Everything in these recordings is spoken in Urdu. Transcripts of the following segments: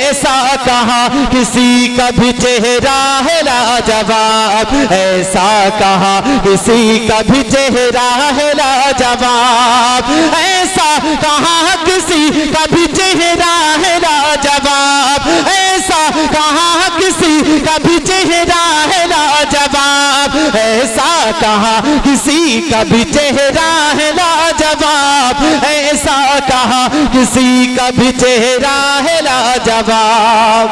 ایسا کہا کسی کا بھی چہرہ ہے لاجواب، ایسا کہا کسی کا بھی چہرہ ہے لاجواب، ایسا کہا کسی کا بھی چہرہ ہے لاجواب، ایسا کہا کسی کا بھی چہرہ ہے لاجواب، ایسا کہا کسی کا بھی چہرہ ہے لاجواب، ایسا کہا کسی کا بھی چہرہ ہے لاجواب،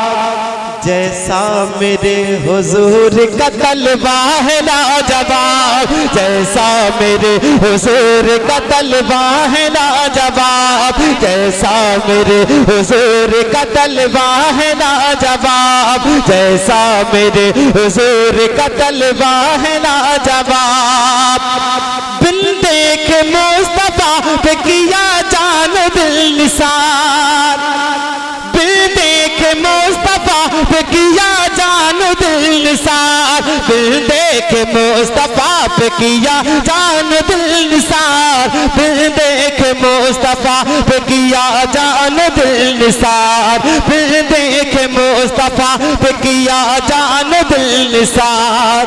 جیسا میرے حضور کا طلبہ ہے لاجواب، جیسا میرے حضور کا طلبہ ہے لاجواب، جیسا میرے حضور کا طلبہ ہے لاجواب، جیسا میرے حضور کا طلبہ ہے لاجواب، بن دیکھے مصطفیٰ پہ کیا جان دل نثار، بن دیکھے مصطفیٰ پہ کیا جان دل نثار، بن دیکھے مصطفیٰ پہ کیا جان دل نثار، بن دیکھے مصطفیٰ پہ کیا جان دل نثار، بن دیکھے مصطفیٰ پہ کیا جان دل نثار،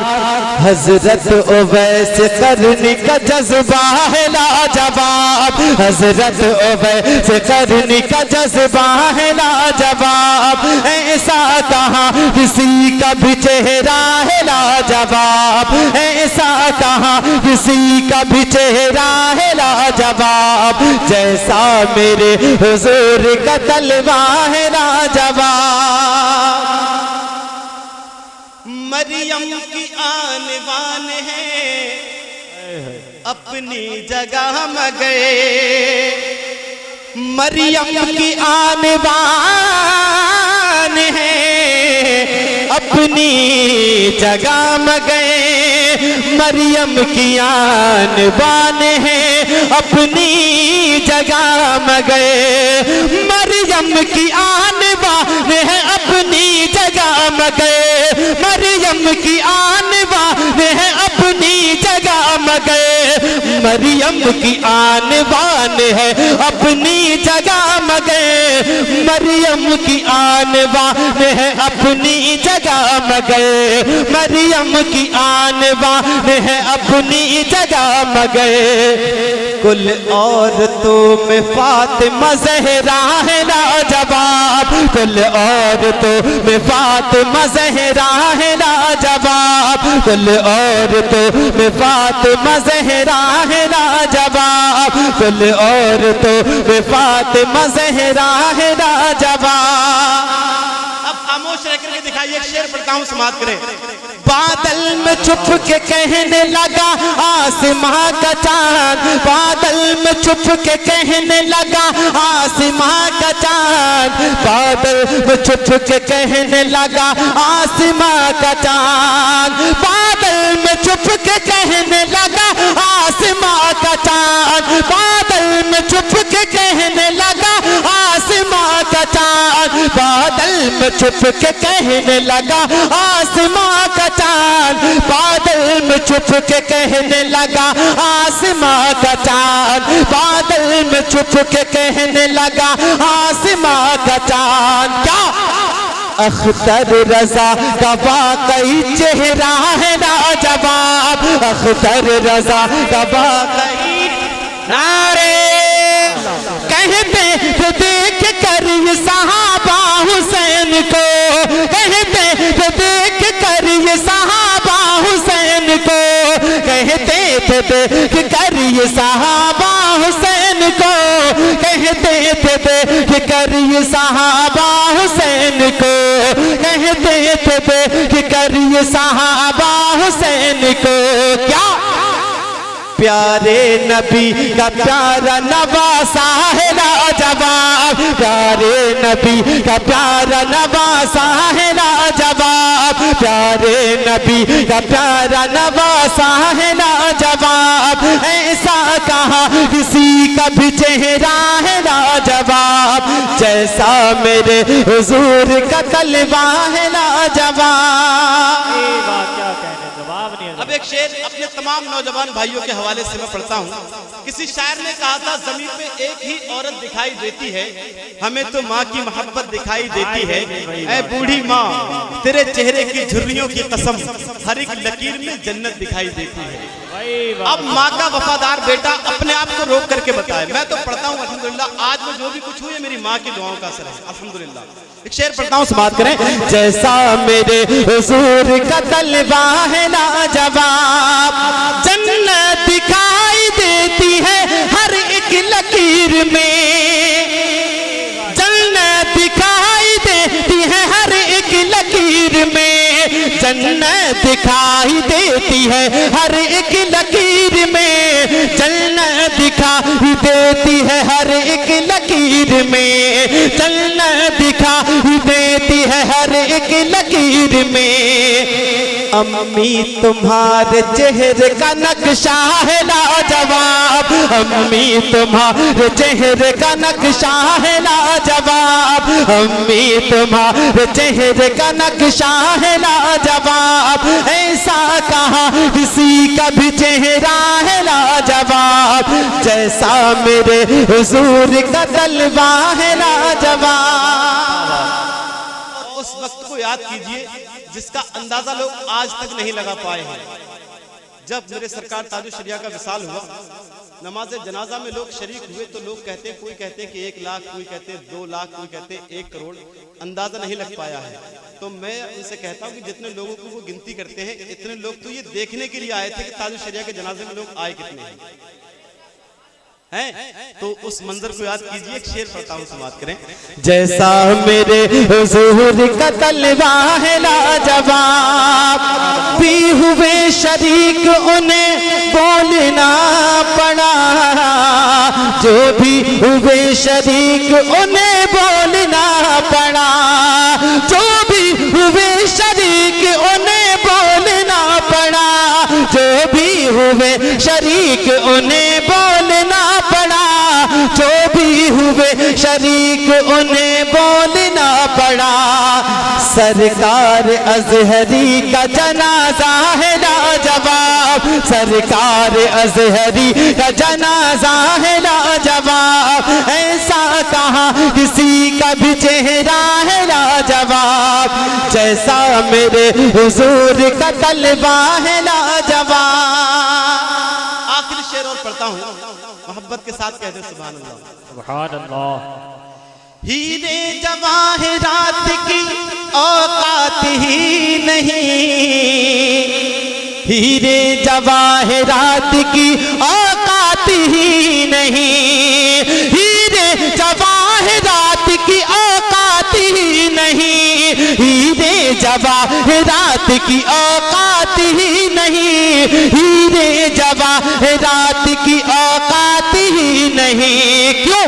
حضرت اویس قرنی کا جذبہ ہے لاجواب، حضرت اویس قرنی کا جذبہ ہے لاجواب، ایسا کہا کسی کا بھی چہرہ ہے لاجواب، ایسا کہا کسی کا بھی چہرہ ہے لاجواب، جیسا میرے حضور کا طلبہ ہے لاجواب، مریم کی آن بان ہے اپنی جگہ مگئے، مریم کی آن بان ہے اپنی جگہ مگئے، مریم کی آن بان ہے اپنی جگہ مگئے، مریم کی آن بان ہے اپنی جگہ مگئے، مریم کی آن بان ہے اپنی جگہ مگئے، مریم کی آن بان ہے اپنی جگہ مگئے، مریم کی آن بان ہے اپنی جگہ مگئے، مریم کی آن بان ہے اپنی جگہ مگئے، کل عورتوں میں فاطمہ زہرا ہے لاجواب، کل عورتوں میں فاطمہ زہرا ہے لاجواب، کل عورتوں میں فاطمہ زہرا ہے لاجواب، کل عورتوں میں فاطمہ زہرا ہے لاجواب، اب خاموش رہ کر کے دکھائیے، ایک شعر پڑھتا ہوں سماعت کریں، بادل میں چھپ کے کہنے لگا آسماں کا چاند، بادل میں چھپ کے کہنے لگا آسماں کا چاند، بادل میں چھپ کے کہنے لگا آسماں کا چاند، بادل میں چھپ کے کہنے لگا آسماں کا چاند، بادل میں چھپ کے کہنے لگا آسماں کا چاند، بادل میں چھپ کے کہنے لگا آسماں کا چاند، بادل میں چھپ کے کہنے لگا آسماں کا چاند، بادل میں چھپ کے کہنے لگا آسماں کا چاند، کیا اختر رضا کا واقعی چہرہ ہے لاجواب، اختر رضا کا واقعی نعرے کہتے تھے دیکھ کر یہ صحابہ حسین کو، کہتے تھے دیکھ کر یہ صحابہ حسین کو، کہتے تھے دیکھ کر یہ صحابہ حسین کو، کہتے تھے دیکھ کر یہ صحابہ حسین کو، کہتے تھے دیکھ کر یہ صحابہ حسین کو، کیا پیارے نبی کا پیارا نواسا ہے لاجواب، پیارے نبی کا پیارا نواسا ہے لاجواب، پیارے نبی کا پیارا نواسا ہے لاجواب، ایسا کہا کسی کا بھی چہرہ ہے لاجواب، جیسا میرے حضور کا طلبہ ہے لاجواب، اب ایک ایک شعر اپنے تمام نوجوان بھائیوں کے حوالے سے میں پڑھتا ہوں. کسی شاعر نے کہا تھا زمین پہ ایک ہی عورت دکھائی دیتی ہے, ہمیں تو ماں کی محبت دکھائی دیتی ہے. اے بوڑھی ماں تیرے چہرے کی جھریوں کی قسم, ہر ایک لکیر میں جنت دکھائی دیتی ہے. اب ماں کا وفادار بیٹا اپنے آپ کو روک کر کے بتائے. میں تو پڑھتا ہوں الحمدللہ, آج میں جو بھی کچھ ہوں یہ میری ماں کی دعاؤں کا اثر ہے الحمدللہ. ایک شعر پڑھتا ہوں, سماعت کریں. جیسا میرے حضور کا طلبہ ہے لاجواب, جنت دکھائی دیتی ہے ہر ایک لکیر میں, جنت دکھائی دیتی ہے ہر ایک لکیر میں, جنت دکھائی دیتی ہے ہر ایک لکیر میں, جنت دکھائی دیتی ہے ہر ایک لکیر میں, جنت دکھائی دیتی ہے ہر ایک لکیر میں. امی تمہارے چہرے کا نقشہ ہے لاجواب, امی تمہارے چہرے کا نقشہ ہے لاجواب, امی تمہارے چہرے کا نقشہ ہے لاجواب, ایسا کہاں کسی کا بھی چہرہ ہے لاجواب, جیسا میرے حضور کا طلبہ ہے لاجواب. اس وقت کو یاد کیجئے جس کا اندازہ لوگ آج تک نہیں لگا پائے ہیں. جب میرے سرکار تاج الشریعہ کا وصال ہوا, نماز جنازہ میں لوگ شریک ہوئے تو لوگ کہتے ہیں, کوئی کہتے ہیں کہ 1 لاکھ, کوئی کہتے ہیں 2 لاکھ, کوئی کہتے ہیں 1 کروڑ, اندازہ نہیں لگ پایا ہے. تو میں ان سے کہتا ہوں کہ جتنے لوگوں کو وہ گنتی کرتے ہیں, اتنے لوگ تو یہ دیکھنے کے لیے آئے تھے کہ تاج الشریعہ کے جنازے میں لوگ آئے کتنے ہیں. تو اس منظر کو یاد کیجئے. ایک شعر پڑھتا ہوں, سماعت کریں. جیسا میرے حضور کا طلبہ ہے لاجواب, بھی ہوئے شریک انہیں بولنا پڑا, جو بھی ہوئے شریک انہیں بولنا پڑا, جو بھی ہوئے شریک انہیں بولنا پڑا, جو بھی ہوئے شریک انہیں بولنا پڑا, جو بھی ہوئے شریک انہیں بولنا پڑا. سرکار ازہری کا جنازہ ہے لاجواب, سرکار ازہری کا جنازہ ہے لاجواب, ایسا کہاں کسی کا بھی چہرہ ہے لاجواب, جیسا میرے حضور کا طلبہ ہے لاجواب. آخری شعر اور پڑھتا ہوں, محبت کے ساتھ کہتے ہیں سبحان اللہ. سبحان اللہ. ہیرے جواہرات کی اوقات ہی نہیں, ہیرے جواہرات کی اوقات ہی نہیں, ہیرے جواہرات کی اوقات ہی نہیں, ہیرے جواہرات کی اوقات ہی نہیں, ہیرے جواہرات کی اوقات ہی نہیں. کیوں؟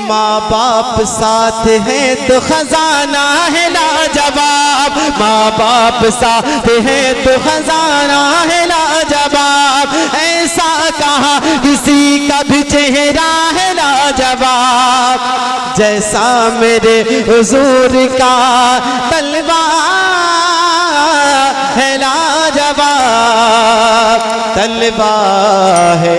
ماں باپ ساتھ ہیں تو خزانہ ہے لاجواب, ماں باپ ساتھ ہیں تو خزانہ ہے لاجواب, ایسا کہاں کسی کا بھی چہرہ ہے لاجواب, جیسا میرے حضور کا طلبہ ہے لاجواب, طلبہ ہے